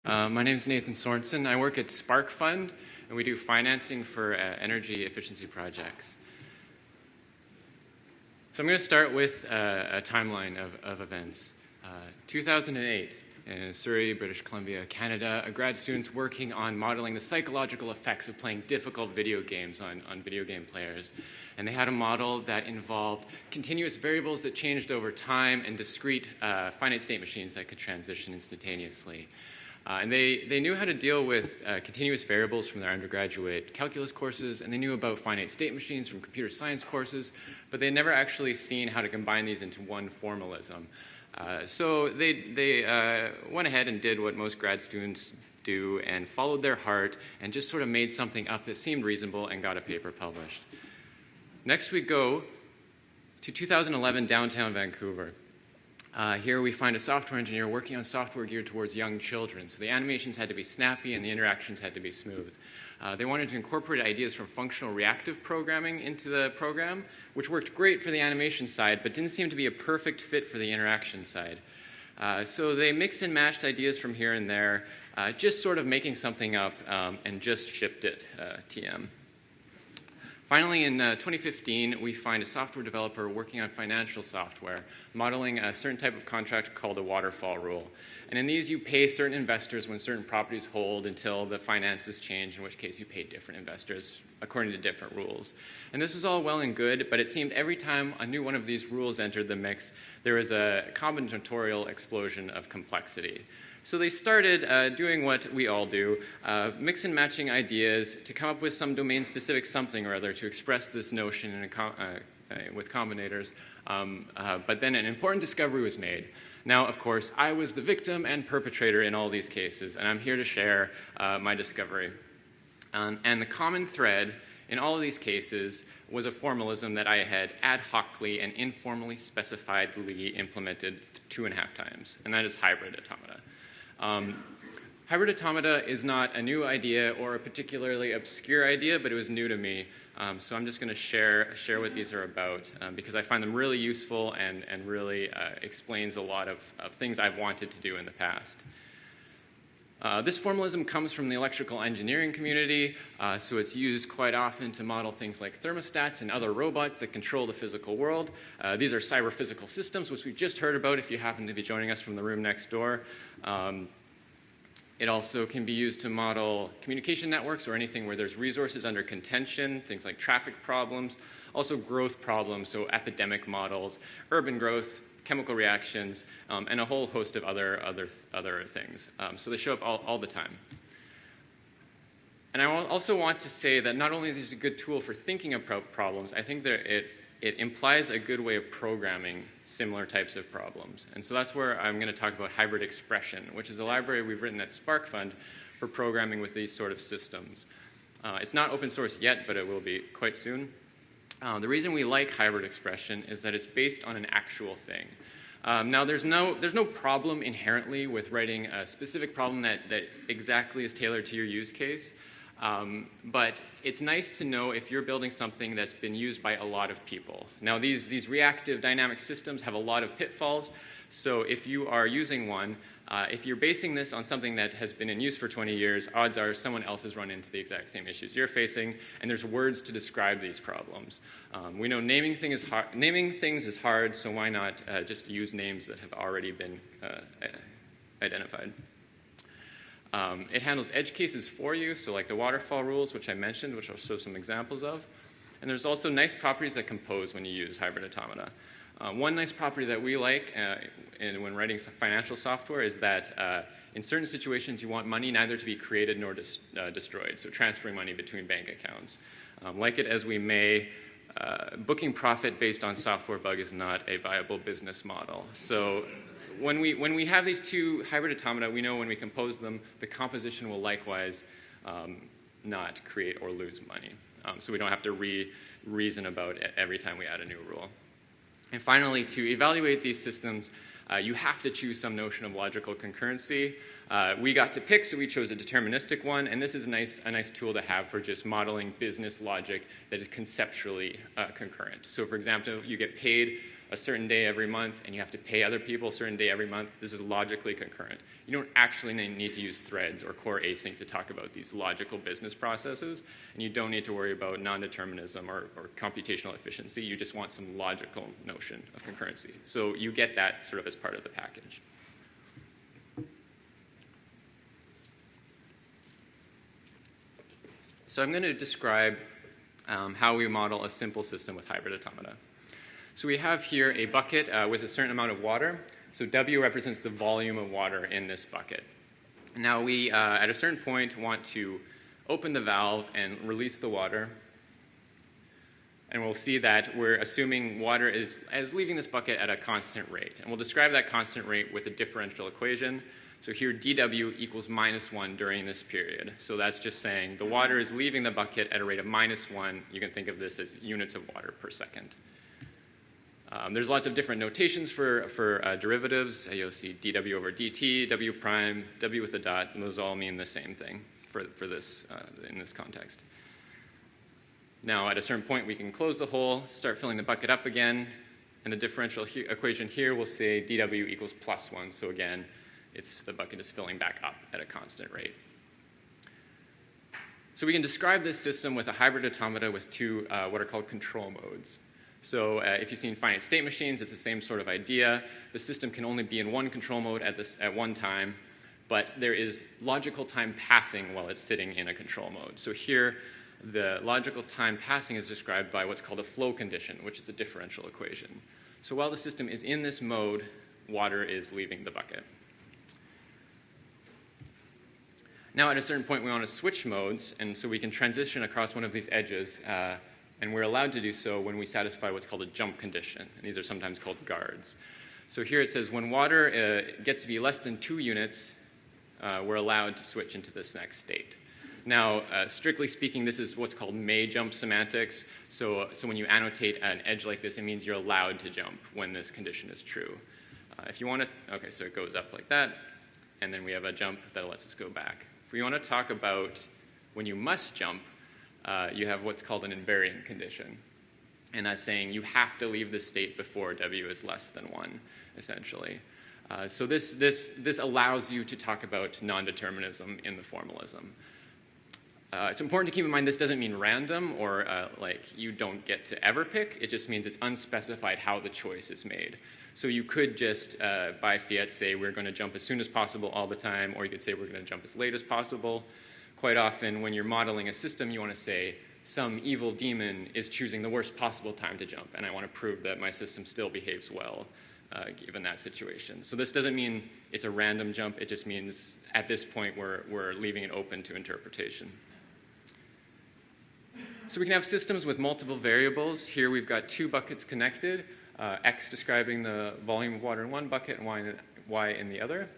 My name is Nathan Sorenson. I work at SparkFund, and we do financing for energy efficiency projects. So I'm going to start with a timeline of events. 2008, in Surrey, British Columbia, Canada, a grad student's working on modeling the psychological effects of playing difficult video games on video game players. And they had a model that involved continuous variables that changed over time and discrete finite state machines that could transition instantaneously. And they knew how to deal with continuous variables from their undergraduate calculus courses, and they knew about finite state machines from computer science courses, but they'd never actually seen how to combine these into one formalism. So they went ahead and did what most grad students do and followed their heart and just sort of made something up that seemed reasonable and got a paper published. Next we go to 2011, downtown Vancouver. Here we find a software engineer working on software geared towards young children. So the animations had to be snappy and the interactions had to be smooth. They wanted to incorporate ideas from functional reactive programming into the program, which worked great for the animation side, but didn't seem to be a perfect fit for the interaction side. So they mixed and matched ideas from here and there, just sort of making something up and just shipped it, TM. Finally, in 2015, we find a software developer working on financial software, modeling a certain type of contract called a waterfall rule. And in these, you pay certain investors when certain properties hold until the finances change, in which case you pay different investors according to different rules. And this was all well and good, but it seemed every time a new one of these rules entered the mix, there was a combinatorial explosion of complexity. So they started doing what we all do, mix and matching ideas to come up with some domain-specific something or other to express this notion with combinators. But then an important discovery was made. Now, of course, I was the victim and perpetrator in all these cases, and I'm here to share my discovery. And the common thread in all of these cases was a formalism that I had ad hocly and informally specifiedly implemented 2.5 times, and that is hybrid automata. Hybrid automata is not a new idea or a particularly obscure idea, but it was new to me. So I'm just going to share what these are about because I find them really useful and really explains a lot of things I've wanted to do in the past. This formalism comes from the electrical engineering community, so it's used quite often to model things like thermostats and other robots that control the physical world. These are cyber-physical systems, which we just heard about if you happen to be joining us from the room next door. It also can be used to model communication networks or anything where there's resources under contention, things like traffic problems, also growth problems, so epidemic models, urban growth, chemical reactions, and a whole host of other things. So they show up all the time. And I also want to say that not only is this a good tool for thinking of problems, I think that it implies a good way of programming similar types of problems. And so that's where I'm going to talk about hybrid expression, which is a library we've written at SparkFund for programming with these sort of systems. It's not open source yet, but it will be quite soon. The reason we like hybrid expression is that it's based on an actual thing. Now, there's no problem inherently with writing a specific problem that exactly is tailored to your use case. But it's nice to know if you're building something that's been used by a lot of people. Now, these reactive dynamic systems have a lot of pitfalls. So if you are using one, if you're basing this on something that has been in use for 20 years, odds are someone else has run into the exact same issues you're facing, and there's words to describe these problems. We know naming things is hard, so why not just use names that have already been identified. It handles edge cases for you, so like the waterfall rules, which I mentioned, which I'll show some examples of. And there's also nice properties that compose when you use hybrid automata. One nice property that we like when writing financial software is that in certain situations you want money neither to be created nor destroyed, so transferring money between bank accounts. Like it as we may, booking profit based on software bug is not a viable business model. So when we have these two hybrid automata, we know when we compose them, the composition will likewise not create or lose money. So we don't have to reason about it every time we add a new rule. And finally, to evaluate these systems, you have to choose some notion of logical concurrency. We got to pick, so we chose a deterministic one, and this is a nice tool to have for just modeling business logic that is conceptually concurrent. So for example, you get paid a certain day every month and you have to pay other people a certain day every month, this is logically concurrent. You don't actually need to use threads or core async to talk about these logical business processes, and you don't need to worry about non-determinism or computational efficiency. You just want some logical notion of concurrency. So you get that sort of as part of the package. So I'm going to describe how we model a simple system with hybrid automata. So we have here a bucket with a certain amount of water. So W represents the volume of water in this bucket. Now we, at a certain point, want to open the valve and release the water. And we'll see that we're assuming water is leaving this bucket at a constant rate. And we'll describe that constant rate with a differential equation. So here dW equals -1 during this period. So that's just saying the water is leaving the bucket at a rate of -1. You can think of this as units of water per second. There's lots of different notations for derivatives. You'll see dW over dt, W prime, W with a dot, and those all mean the same thing for this, in this context. Now, at a certain point, we can close the hole, start filling the bucket up again, and the differential equation here will say dW equals +1. So again, the bucket is filling back up at a constant rate. So we can describe this system with a hybrid automata with two what are called control modes. So if you've seen finite state machines, it's the same sort of idea. The system can only be in one control mode at one time, but there is logical time passing while it's sitting in a control mode. So here, the logical time passing is described by what's called a flow condition, which is a differential equation. So while the system is in this mode, water is leaving the bucket. Now, at a certain point, we want to switch modes, and so we can transition across one of these edges, and we're allowed to do so when we satisfy what's called a jump condition, and these are sometimes called guards. So here it says when water gets to be less than 2 units, we're allowed to switch into this next state. Now, strictly speaking, this is what's called may jump semantics. So when you annotate an edge like this, it means you're allowed to jump when this condition is true. If you want to, okay, so it goes up like that, and then we have a jump that lets us go back. If we want to talk about when you must jump, you have what's called an invariant condition. And that's saying you have to leave this state before W is less than 1, essentially. So this allows you to talk about non-determinism in the formalism. It's important to keep in mind this doesn't mean random or like you don't get to ever pick. It just means it's unspecified how the choice is made. So you could just, by fiat, say we're going to jump as soon as possible all the time, or you could say we're going to jump as late as possible. Quite often, when you're modeling a system, you want to say some evil demon is choosing the worst possible time to jump, and I want to prove that my system still behaves well given that situation. So this doesn't mean it's a random jump. It just means at this point we're leaving it open to interpretation. So we can have systems with multiple variables. Here we've got 2 buckets connected, X describing the volume of water in one bucket and Y in the other.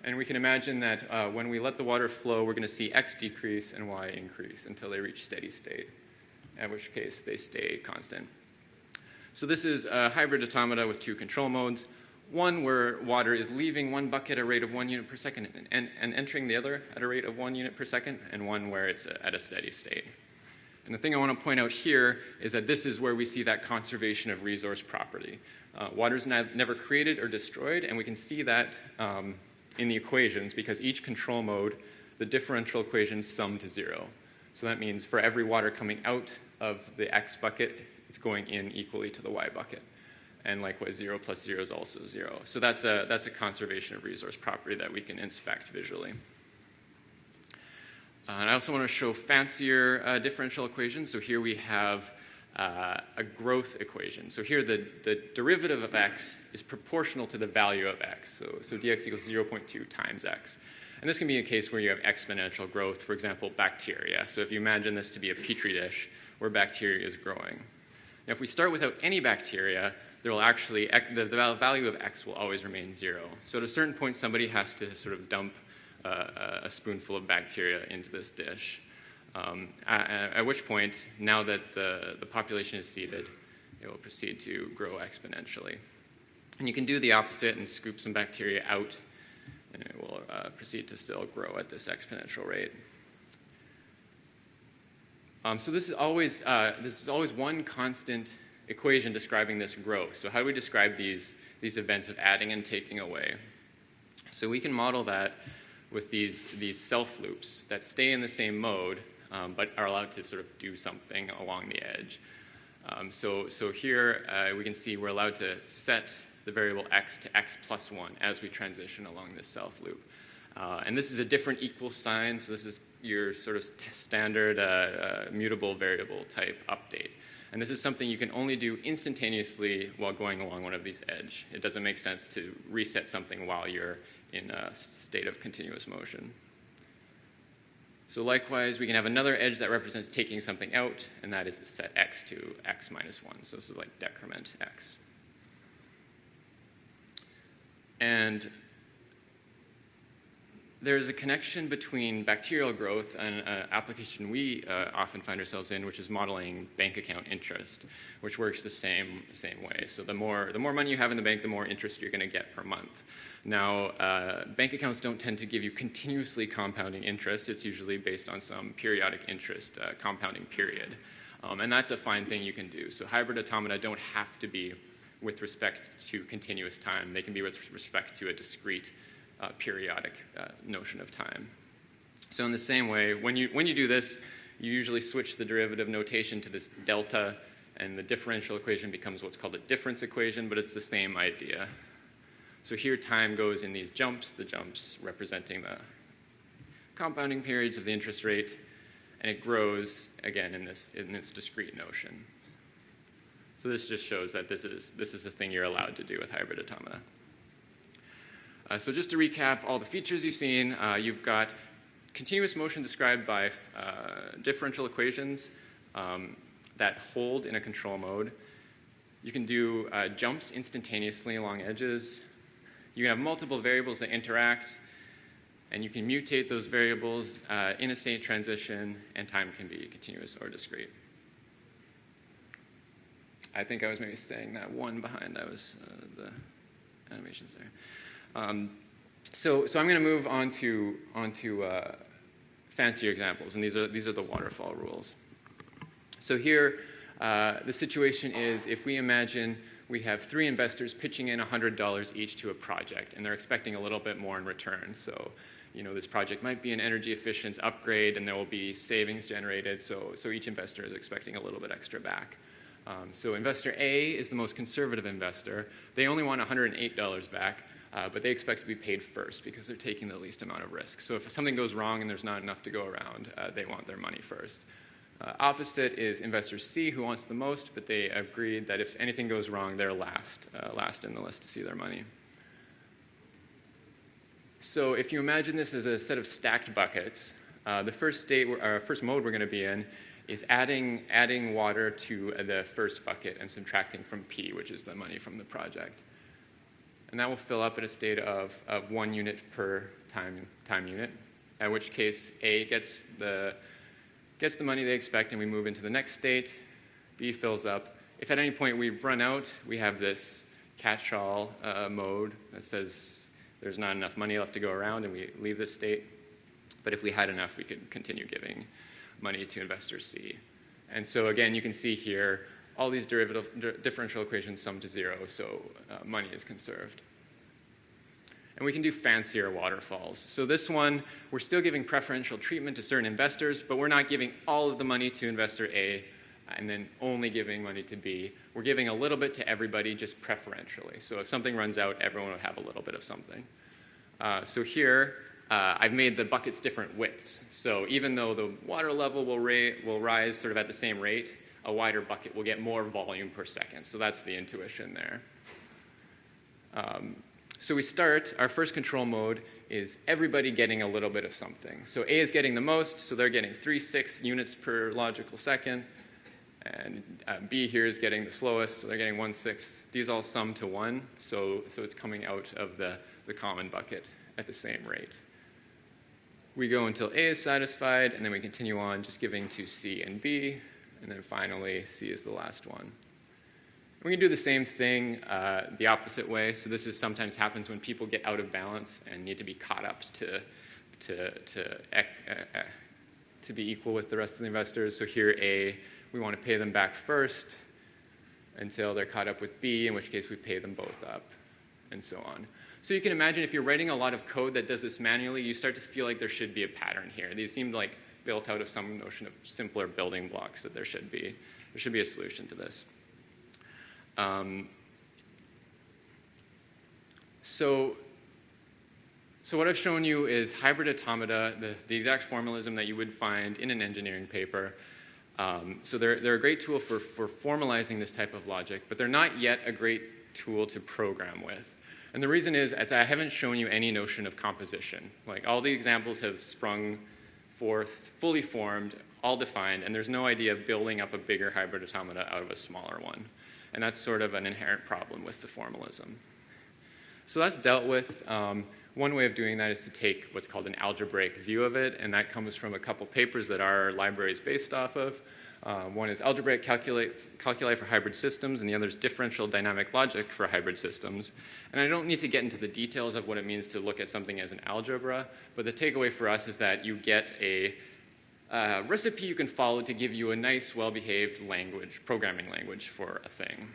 And we can imagine that when we let the water flow, we're going to see X decrease and Y increase until they reach steady state, at which case they stay constant. So this is a hybrid automata with 2 control modes. One where water is leaving one bucket at a rate of 1 unit per second and entering the other at a rate of 1 unit per second, and one where it's at a steady state. And the thing I want to point out here is that this is where we see that conservation of resource property. Water is never created or destroyed, and we can see that in the equations because each control mode, the differential equations sum to 0. So that means for every water coming out of the X bucket, it's going in equally to the Y bucket. And likewise, 0 plus 0 is also 0. So that's a conservation of resource property that we can inspect visually. And I also want to show fancier differential equations. So here we have a growth equation. So here the derivative of x is proportional to the value of x. So dx equals 0.2 times x. And this can be a case where you have exponential growth, for example, bacteria. So if you imagine this to be a petri dish where bacteria is growing. Now if we start without any bacteria, there will actually, the value of x will always remain 0. So at a certain point, somebody has to sort of dump a spoonful of bacteria into this dish. At which point, now that the population is seeded, it will proceed to grow exponentially. And you can do the opposite and scoop some bacteria out, and it will proceed to still grow at this exponential rate. So this is always one constant equation describing this growth. So how do we describe these events of adding and taking away? So we can model that with these self loops that stay in the same mode, but are allowed to sort of do something along the edge. So here we can see we're allowed to set the variable x to x plus 1 as we transition along this self loop. And this is a different equal sign, so this is your sort of standard mutable variable type update. And this is something you can only do instantaneously while going along one of these edge. It doesn't make sense to reset something while you're in a state of continuous motion. So likewise, we can have another edge that represents taking something out, and that is set x to x minus 1. So this is like decrement x. And there's a connection between bacterial growth and an application we often find ourselves in, which is modeling bank account interest, which works the same way. So the more money you have in the bank, the more interest you're going to get per month. Now, bank accounts don't tend to give you continuously compounding interest. It's usually based on some periodic interest compounding period. And that's a fine thing you can do. So hybrid automata don't have to be with respect to continuous time. They can be with respect to a discrete periodic notion of time. So in the same way, when you do this, you usually switch the derivative notation to this delta, and the differential equation becomes what's called a difference equation, but it's the same idea. So here time goes in these jumps, the jumps representing the compounding periods of the interest rate, and it grows again in this discrete notion. So this just shows that this is a thing you're allowed to do with hybrid automata. So just to recap all the features you've seen, you've got continuous motion described by differential equations that hold in a control mode. You can do jumps instantaneously along edges. You can have multiple variables that interact, and you can mutate those variables in a state transition, and time can be continuous or discrete. I think I was maybe saying that one behind. That was the animations there. So I'm going to move on to fancier examples, and these are the waterfall rules. So here, the situation is if we imagine we have 3 investors pitching in $100 each to a project, and they're expecting a little bit more in return. So, this project might be an energy efficiency upgrade, and there will be savings generated. So each investor is expecting a little bit extra back. So investor A is the most conservative investor. They only want $108 back. But they expect to be paid first because they're taking the least amount of risk. So if something goes wrong and there's not enough to go around, they want their money first. Opposite is investor C, who wants the most, but they agreed that if anything goes wrong, they're last in the list to see their money. So if you imagine this as a set of stacked buckets, the first mode we're going to be in is adding water to the first bucket and subtracting from P, which is the money from the project. And that will fill up at a state of 1 unit per time unit, at which case A gets the money they expect, and we move into the next state. B fills up. If at any point we run out, we have this catch-all mode that says there's not enough money left to go around, and we leave this state. But if we had enough, we could continue giving money to investor C. And so again, you can see here, all these differential equations sum to 0, so money is conserved. And we can do fancier waterfalls. So this one, we're still giving preferential treatment to certain investors, but we're not giving all of the money to investor A and then only giving money to B. We're giving a little bit to everybody, just preferentially. So if something runs out, everyone will have a little bit of something. So here, I've made the buckets different widths. So even though the water level will rise sort of at the same rate, a wider bucket will get more volume per second. So that's the intuition there. So we start, our first control mode is everybody getting a little bit of something. So A is getting the most, so they're getting 3/6 units per logical second. And B here is getting the slowest, so they're getting 1/6. These all sum to 1, so it's coming out of the common bucket at the same rate. We go until A is satisfied, and then we continue on just giving to C and B. And then finally, C is the last one. We can do the same thing the opposite way. So this sometimes happens when people get out of balance and need to be caught up to be equal with the rest of the investors. So here A, we want to pay them back first. until they're caught up with B, in which case we pay them both up, and so on. So you can imagine if you're writing a lot of code that does this manually, you start to feel like there should be a pattern here. These seem like built out of some notion of simpler building blocks that there should be. There should be a solution to this. So what I've shown you is hybrid automata, the exact formalism that you would find in an engineering paper. So they're a great tool for formalizing this type of logic, but they're not yet a great tool to program with. And the reason is, as I haven't shown you any notion of composition. Like, all the examples have sprung forth, fully formed, all defined, and there's no idea of building up a bigger hybrid automata out of a smaller one. And that's sort of an inherent problem with the formalism. So that's dealt with. One way of doing that is to take what's called an algebraic view of it, and that comes from a couple papers that our library is based off of. One is Algebraic calculi for hybrid systems, and the other is differential dynamic logic for hybrid systems. And I don't need to get into the details of what it means to look at something as an algebra, but the takeaway for us is that you get a recipe you can follow to give you a nice, well-behaved language, programming language for a thing.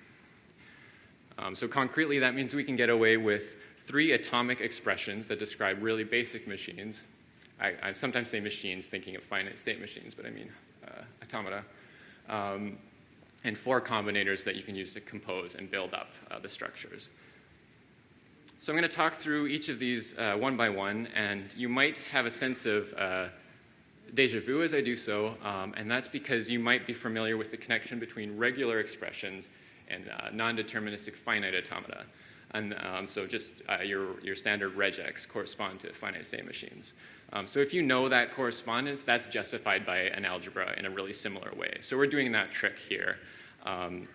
So concretely, that means we can get away with 3 atomic expressions that describe really basic machines. I sometimes say machines thinking of finite state machines, but I mean automata. And 4 combinators that you can use to compose and build up the structures. So I'm going to talk through each of these one by one, and you might have a sense of déjà vu as I do so, and that's because you might be familiar with the connection between regular expressions and non-deterministic finite automata. And so just your standard regex correspond to finite state machines. So if you know that correspondence, that's justified by an algebra in a really similar way. So we're doing that trick here. And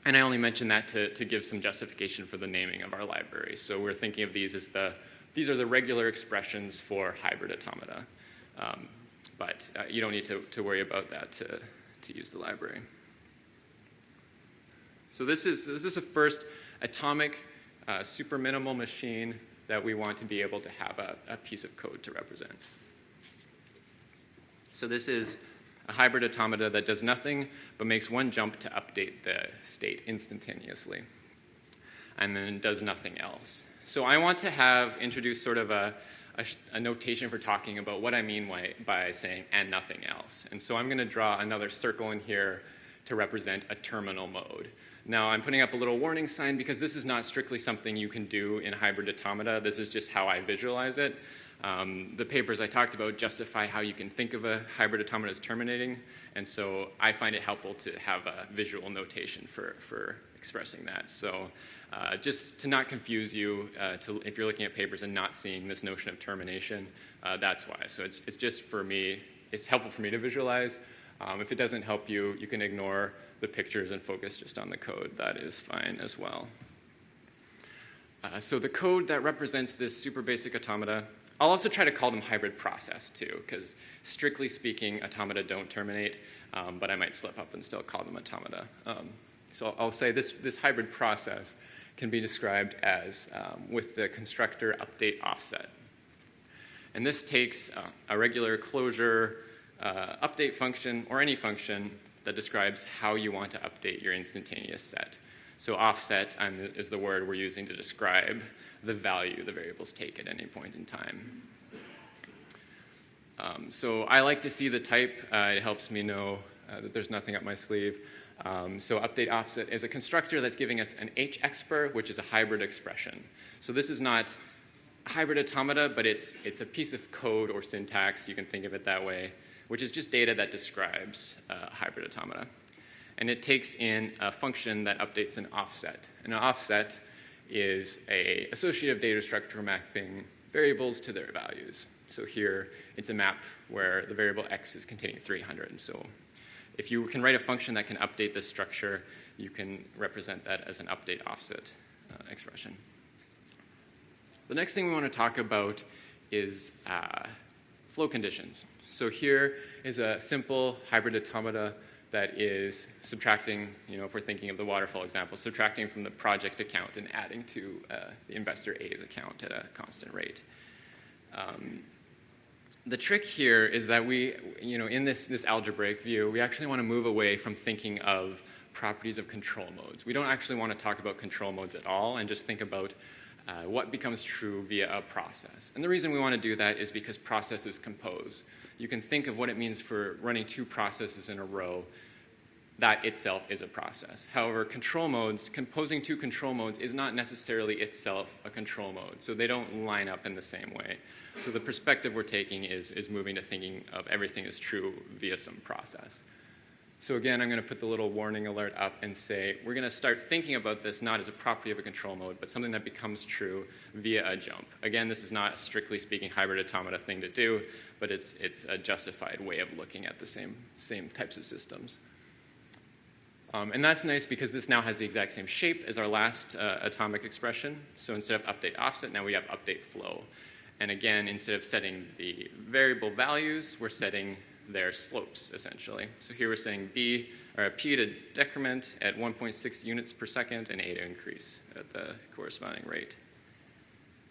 I only mention that to give some justification for the naming of our library. So we're thinking of these as these are the regular expressions for hybrid automata. But you don't need to worry about that to use the library. So this is a first atomic super minimal machine that we want to be able to have a piece of code to represent. So this is a hybrid automata that does nothing but makes one jump to update the state instantaneously, and then does nothing else. So I want to introduce sort of a notation for talking about what I mean by saying and nothing else. And so I'm going to draw another circle in here to represent a terminal mode. Now, I'm putting up a little warning sign because this is not strictly something you can do in hybrid automata. This is just how I visualize it. The papers I talked about justify how you can think of a hybrid automata as terminating, and so I find it helpful to have a visual notation for expressing that. So just to not confuse you, if you're looking at papers and not seeing this notion of termination, that's why. So it's just for me, it's helpful for me to visualize. If it doesn't help you, you can ignore the pictures and focus just on the code. That is fine as well. So the code that represents this super basic automata, I'll also try to call them hybrid process too, because strictly speaking, automata don't terminate, but I might slip up and still call them automata. So I'll say this hybrid process can be described as with the constructor update offset. And this takes a regular Clojure update function or any function that describes how you want to update your instantaneous set. So offset is the word we're using to describe the value the variables take at any point in time. So I like to see the type. It helps me know that there's nothing up my sleeve. So update offset is a constructor that's giving us an hexpr, which is a hybrid expression. So this is not hybrid automata, but it's a piece of code or syntax, you can think of it that way, which is just data that describes hybrid automata. And it takes in a function that updates an offset. And an offset is an associative data structure mapping variables to their values. So here, it's a map where the variable x is containing 300. And so if you can write a function that can update this structure, you can represent that as an update offset expression. The next thing we want to talk about is flow conditions. So here is a simple hybrid automata that is subtracting, if we're thinking of the waterfall example, subtracting from the project account and adding to the investor A's account at a constant rate. The trick here is that we, in this algebraic view, we actually want to move away from thinking of properties of control modes. We don't actually want to talk about control modes at all and just think about what becomes true via a process. And the reason we want to do that is because processes compose. You can think of what it means for running two processes in a row. That itself is a process. However, control modes, composing two control modes is not necessarily itself a control mode, so they don't line up in the same way. So the perspective we're taking is moving to thinking of everything as true via some process. So again, I'm going to put the little warning alert up and say we're going to start thinking about this not as a property of a control mode, but something that becomes true via a jump. Again, this is not a strictly speaking hybrid automata thing to do, but it's a justified way of looking at the same types of systems. And that's nice because this now has the exact same shape as our last atomic expression. So instead of update offset, now we have update flow. And again, instead of setting the variable values, we're setting their slopes, essentially. So here we're setting P to decrement at 1.6 units per second and A to increase at the corresponding rate.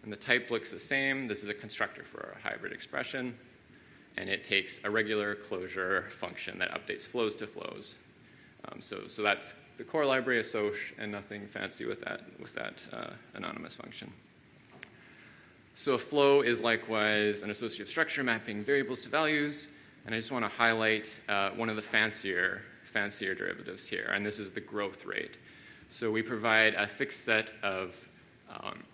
And the type looks the same. This is a constructor for our hybrid expression. And it takes a regular Clojure function that updates flows to flows. So that's the core library of Soch and nothing fancy with that anonymous function. So a flow is likewise an associative structure mapping variables to values. And I just want to highlight one of the fancier derivatives here, and this is the growth rate. So we provide a fixed set of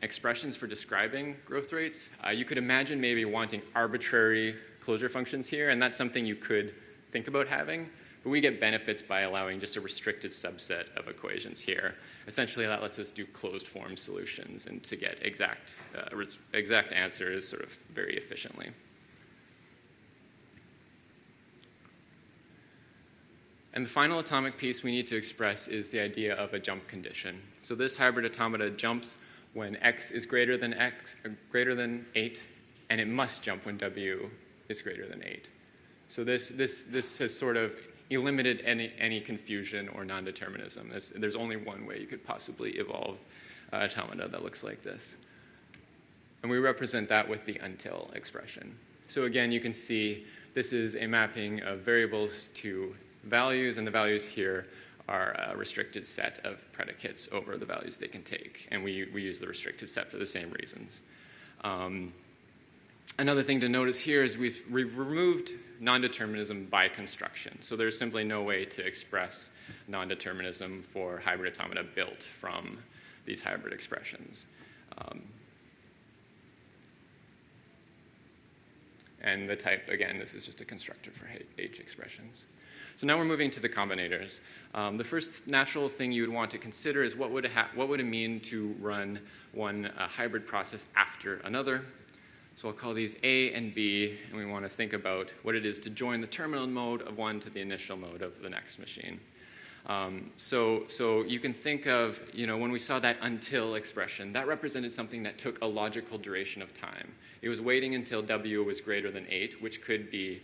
expressions for describing growth rates. You could imagine maybe wanting arbitrary Clojure functions here, and that's something you could think about having. But we get benefits by allowing just a restricted subset of equations here. Essentially, that lets us do closed form solutions and to get exact answers sort of very efficiently. And the final atomic piece we need to express is the idea of a jump condition. So this hybrid automata jumps when x is greater than 8, and it must jump when w is greater than 8. So this has sort of eliminated any confusion or non-determinism. There's only one way you could possibly evolve automata that looks like this. And we represent that with the until expression. So again, you can see this is a mapping of variables to values, and the values here are a restricted set of predicates over the values they can take. And we use the restricted set for the same reasons. Another thing to notice here is we've removed non-determinism by construction. So there's simply no way to express non-determinism for hybrid automata built from these hybrid expressions. And the type, again, this is just a constructor for H expressions. So now we're moving to the combinators. The first natural thing you would want to consider is what would it mean to run one hybrid process after another. So I'll call these A and B, and we want to think about what it is to join the terminal mode of one to the initial mode of the next machine. So you can think of, when we saw that until expression, that represented something that took a logical duration of time. It was waiting until W was greater than 8, which could be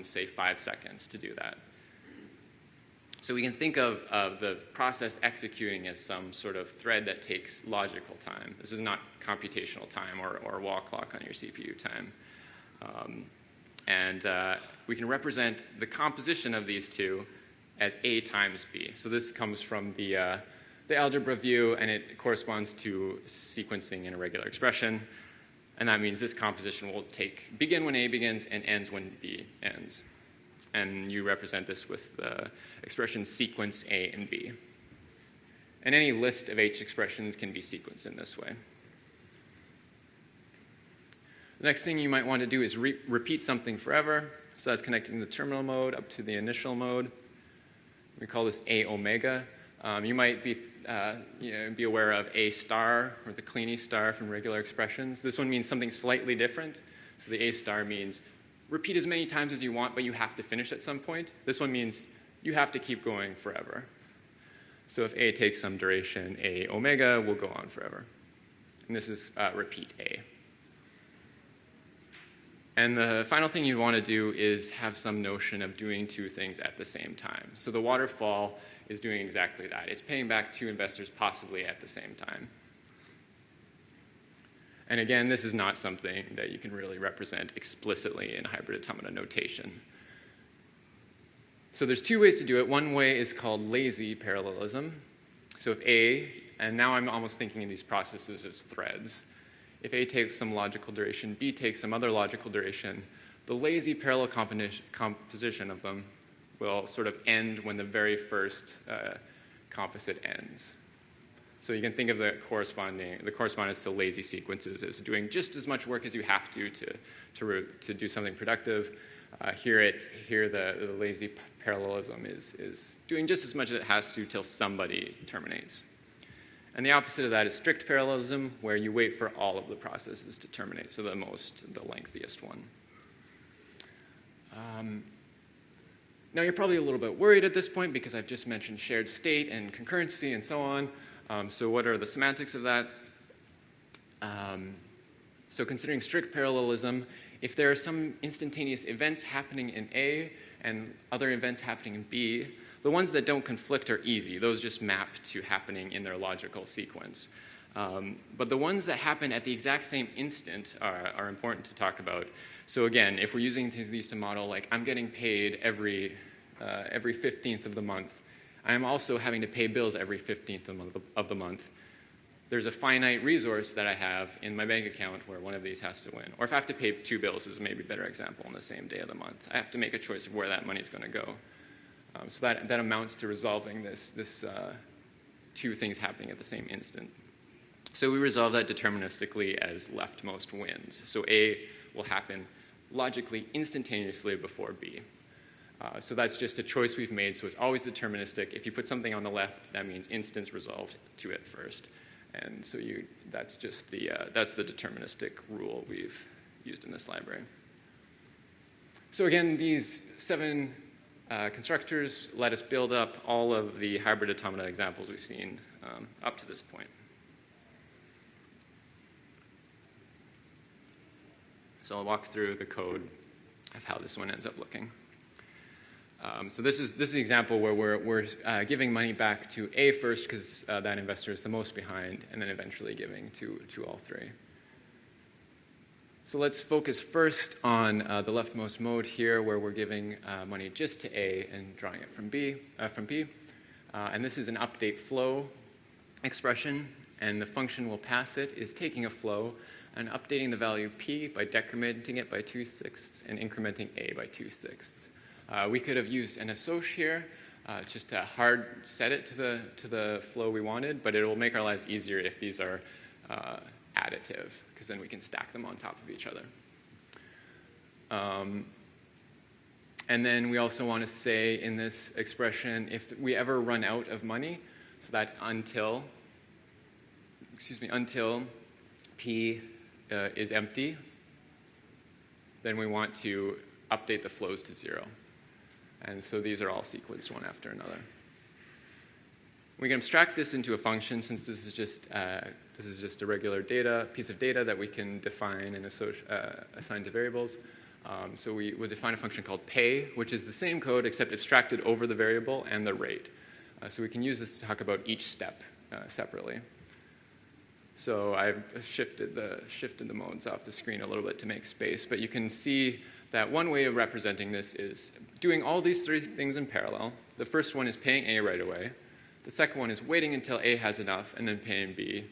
say 5 seconds to do that. So we can think of the process executing as some sort of thread that takes logical time. This is not computational time or wall clock on your CPU time. We can represent the composition of these two as A times B. So this comes from the algebra view, and it corresponds to sequencing in a regular expression. And that means this composition will begin when A begins and ends when B ends. And you represent this with the expression sequence A and B. And any list of H expressions can be sequenced in this way. The next thing you might want to do is repeat something forever. So that's connecting the terminal mode up to the initial mode. We call this A omega. You might be aware of A star or the Kleene star from regular expressions. This one means something slightly different. So the A star means repeat as many times as you want, but you have to finish at some point. This one means you have to keep going forever. So if A takes some duration, A omega will go on forever. And this is repeat A. And the final thing you want to do is have some notion of doing two things at the same time. So the waterfall is doing exactly that. It's paying back two investors possibly at the same time. And again, this is not something that you can really represent explicitly in hybrid automata notation. So there's two ways to do it. One way is called lazy parallelism. So if A, and now I'm almost thinking of these processes as threads. If A takes some logical duration, B takes some other logical duration, the lazy parallel composition of them will sort of end when the very first composite ends. So you can think of the correspondence to lazy sequences as doing just as much work as you have to do something productive. Here the lazy parallelism is doing just as much as it has to till somebody terminates. And the opposite of that is strict parallelism, where you wait for all of the processes to terminate, so the lengthiest one. Now you're probably a little bit worried at this point because I've just mentioned shared state and concurrency and so on. So what are the semantics of that? So considering strict parallelism, if there are some instantaneous events happening in A and other events happening in B, the ones that don't conflict are easy. Those just map to happening in their logical sequence. But the ones that happen at the exact same instant are important to talk about. So again, if we're using these to model, like I'm getting paid every 15th of the month, I'm also having to pay bills every 15th of the month. There's a finite resource that I have in my bank account where one of these has to win. Or if I have to pay 2 bills is maybe a better example on the same day of the month. I have to make a choice of where that money is going to go. So that amounts to resolving this two things happening at the same instant. So we resolve that deterministically as leftmost wins. So A will happen logically instantaneously before B. So that's just a choice we've made, so it's always deterministic. If you put something on the left, that means instance resolved to it first. And so that's just that's the deterministic rule we've used in this library. So again, these 7 constructors let us build up all of the hybrid automata examples we've seen up to this point. So I'll walk through the code of how this one ends up looking. So this is an example where we're giving money back to A first because that investor is the most behind, and then eventually giving to all 3. So let's focus first on the leftmost mode here, where we're giving money just to A and drawing it from B. And this is an update flow expression, and the function we'll pass it is taking a flow and updating the value P by decrementing it by 2/6 and incrementing A by 2/6. We could have used an assoc here just to hard set it to the flow we wanted, but it will make our lives easier if these are additive, because then we can stack them on top of each other. And then we also want to say in this expression, if we ever run out of money, so that's until P is empty, then we want to update the flows to 0. And so these are all sequenced one after another. We can abstract this into a function, since this is just a regular piece of data that we can define and assign to variables. So we would define a function called pay, which is the same code except abstracted over the variable and the rate. So we can use this to talk about each step separately. So I've shifted the modes off the screen a little bit to make space, but you can see that one way of representing this is doing all these 3 things in parallel. The first one is paying A right away. The second one is waiting until A has enough and then paying B.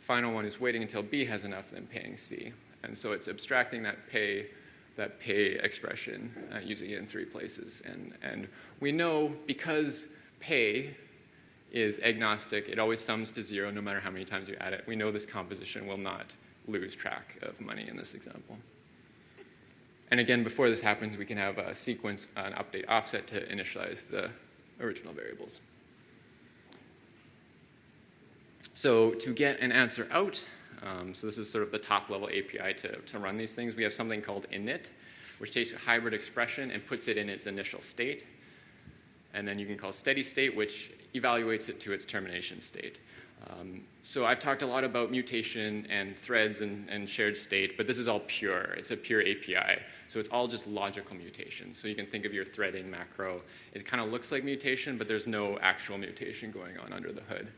Final one is waiting until B has enough and then paying C. And so it's abstracting that pay expression using it in 3 places. And we know because pay is agnostic, it always sums to 0 no matter how many times you add it. We know this composition will not lose track of money in this example. And again, before this happens, we can have a sequence, an update offset to initialize the original variables. So to get an answer out, so this is sort of the top level API to run these things, we have something called init, which takes a hybrid expression and puts it in its initial state. And then you can call steady state, which evaluates it to its termination state. So I've talked a lot about mutation and threads and shared state, but this is all pure. It's a pure API. So it's all just logical mutation. So you can think of your threading macro. It kind of looks like mutation, but there's no actual mutation going on under the hood.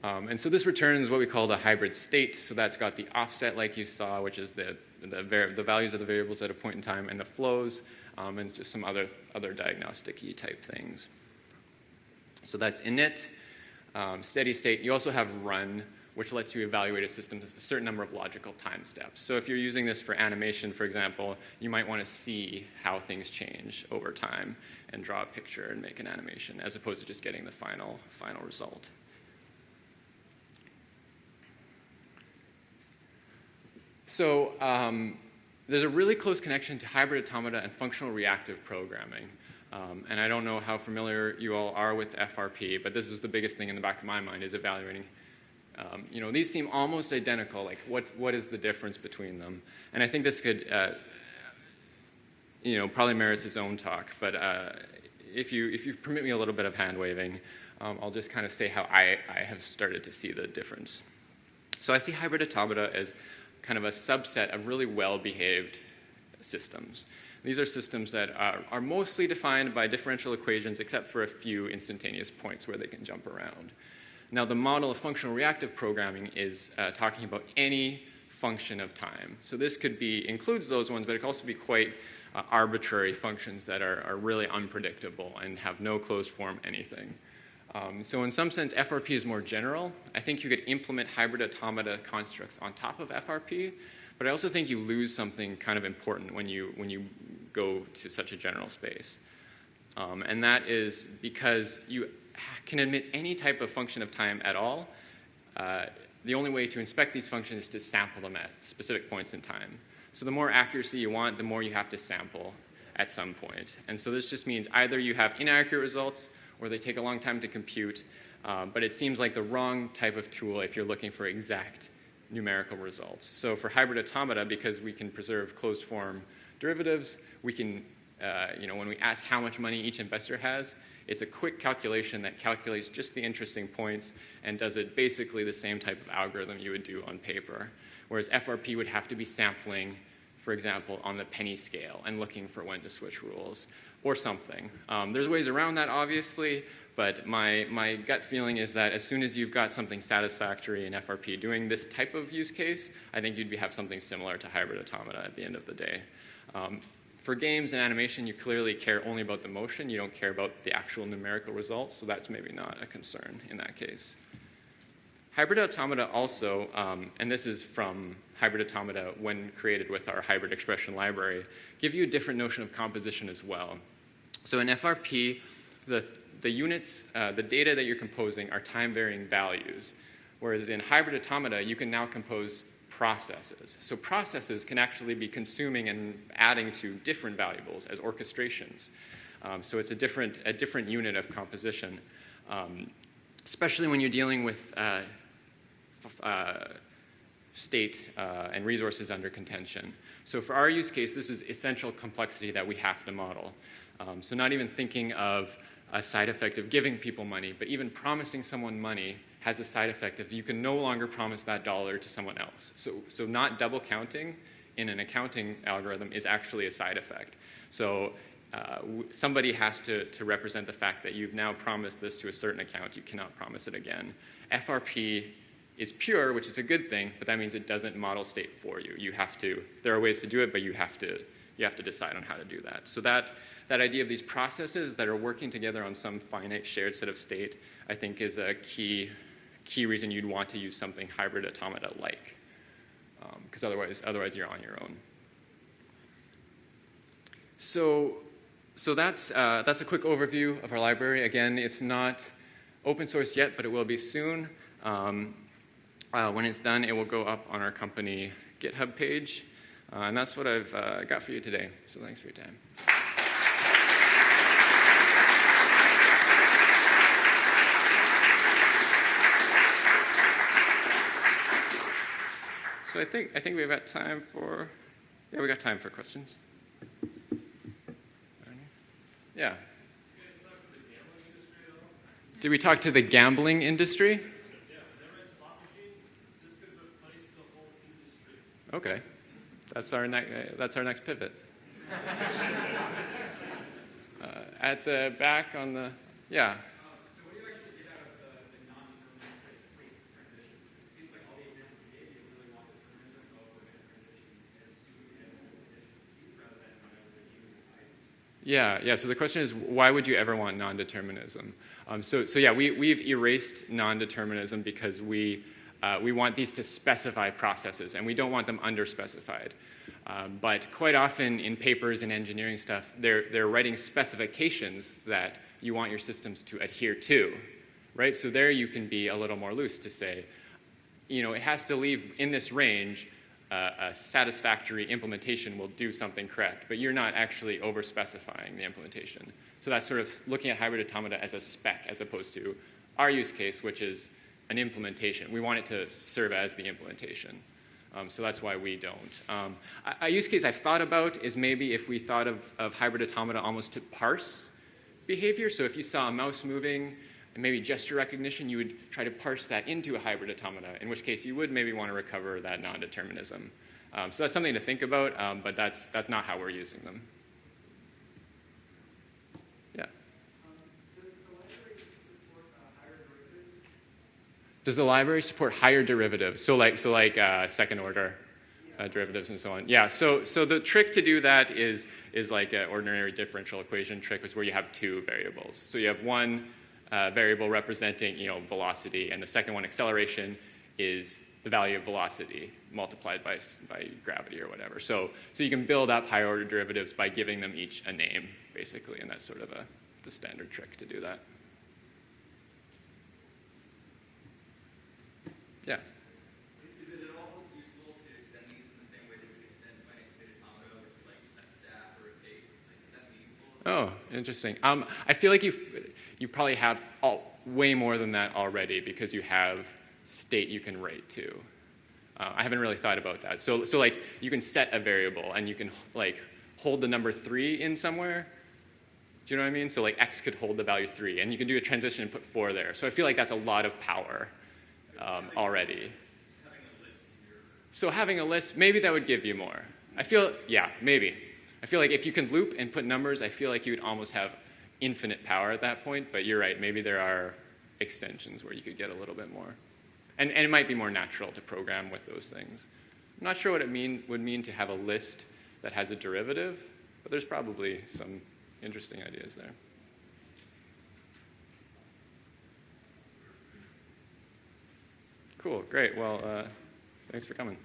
And so this returns what we call the hybrid state. So that's got the offset like you saw, which is the values of the variables at a point in time, and the flows, and just some other diagnostic-y type things. So that's init. Steady state. You also have run, which lets you evaluate a system a certain number of logical time steps. So if you're using this for animation, for example, you might want to see how things change over time and draw a picture and make an animation, as opposed to just getting the final result. So there's a really close connection to hybrid automata and functional reactive programming. And I don't know how familiar you all are with FRP, but this is the biggest thing in the back of my mind, is evaluating. These seem almost identical. Like, what is the difference between them? And I think this could, probably merits its own talk. But if you permit me a little bit of hand waving, I'll just kind of say how I have started to see the difference. So I see hybrid automata as kind of a subset of really well-behaved systems. These are systems that are mostly defined by differential equations, except for a few instantaneous points where they can jump around. Now, the model of functional reactive programming is talking about any function of time. So this includes those ones, but it can also be quite arbitrary functions that are really unpredictable and have no closed form anything. So in some sense, FRP is more general. I think you could implement hybrid automata constructs on top of FRP, but I also think you lose something kind of important when you go to such a general space. And that is because you can admit any type of function of time at all. The only way to inspect these functions is to sample them at specific points in time. So the more accuracy you want, the more you have to sample at some point. And so this just means either you have inaccurate results or they take a long time to compute, but it seems like the wrong type of tool if you're looking for exact numerical results. So for hybrid automata, because we can preserve closed form derivatives, we can, when we ask how much money each investor has, it's a quick calculation that calculates just the interesting points and does it basically the same type of algorithm you would do on paper. Whereas FRP would have to be sampling, for example, on the penny scale and looking for when to switch rules or something. There's ways around that, obviously, but my gut feeling is that as soon as you've got something satisfactory in FRP doing this type of use case, I think you'd have something similar to hybrid automata at the end of the day. For games and animation, you clearly care only about the motion. You don't care about the actual numerical results, so that's maybe not a concern in that case. Hybrid automata also, and this is from hybrid automata when created with our hybrid expression library, give you a different notion of composition as well. So in FRP, the units, the data that you're composing are time-varying values, whereas in hybrid automata, you can now compose processes. So processes can actually be consuming and adding to different variables as orchestrations. So it's a different unit of composition, especially when you're dealing with state and resources under contention. So for our use case, this is essential complexity that we have to model. So not even thinking of a side effect of giving people money, but even promising someone money has a side effect of you can no longer promise that dollar to someone else. So not double counting in an accounting algorithm is actually a side effect. So somebody has to represent the fact that you've now promised this to a certain account. You cannot promise it again. FRP is pure, which is a good thing, but that means it doesn't model state for you. There are ways to do it, but you have to decide on how to do that. So that idea of these processes that are working together on some finite shared set of state, I think is a key reason you'd want to use something hybrid automata-like, because otherwise you're on your own. So that's a quick overview of our library. Again, it's not open source yet, but it will be soon. When it's done, it will go up on our company GitHub page. And that's what I've got for you today. So thanks for your time. So I think we've got time for, we got time for questions. Yeah. Did we talk to the gambling industry? Okay, that's our next pivot. At the back on the, yeah. So what do you actually get out of the non-deterministic Yeah. So the question is, why would you ever want non-determinism? So yeah, we've erased non-determinism because we want these to specify processes, and we don't want them underspecified. But quite often in papers and engineering stuff, they're writing specifications that you want your systems to adhere to, right? So there you can be a little more loose to say, it has to leave in this range. A satisfactory implementation will do something correct, but you're not actually over-specifying the implementation. So that's sort of looking at hybrid automata as a spec as opposed to our use case, which is an implementation. We want it to serve as the implementation. So that's why we don't. A use case I've thought about is maybe if we thought of hybrid automata almost to parse behavior. So if you saw a mouse moving, and maybe gesture recognition, you would try to parse that into a hybrid automata, in which case you would maybe want to recover that non-determinism. So that's something to think about, but that's not how we're using them. Yeah. Does the library support higher derivatives? So like second order derivatives and so on. Yeah. So the trick to do that is like an ordinary differential equation trick, is where you have two variables. So you have one variable representing, velocity, and the second one, acceleration, is the value of velocity multiplied by gravity or whatever. So you can build up higher order derivatives by giving them each a name, basically, and that's sort of the standard trick to do that. Yeah. Is it at all useful to extend these in the same way that we extend finite automata with like a stack or a tape? Is that meaningful? Oh, interesting. I feel like you probably have way more than that already because you have state you can write to. I haven't really thought about that. So like you can set a variable and you can like hold the number 3 in somewhere. Do you know what I mean? So like x could hold the value 3, and you can do a transition and put 4 there. So I feel like that's a lot of power already. So having a list, maybe that would give you more. Maybe. I feel like if you can loop and put numbers, I feel like you would almost have infinite power at that point, but you're right, maybe there are extensions where you could get a little bit more. And it might be more natural to program with those things. I'm not sure what it would mean to have a list that has a derivative, but there's probably some interesting ideas there. Cool, great. Well, thanks for coming.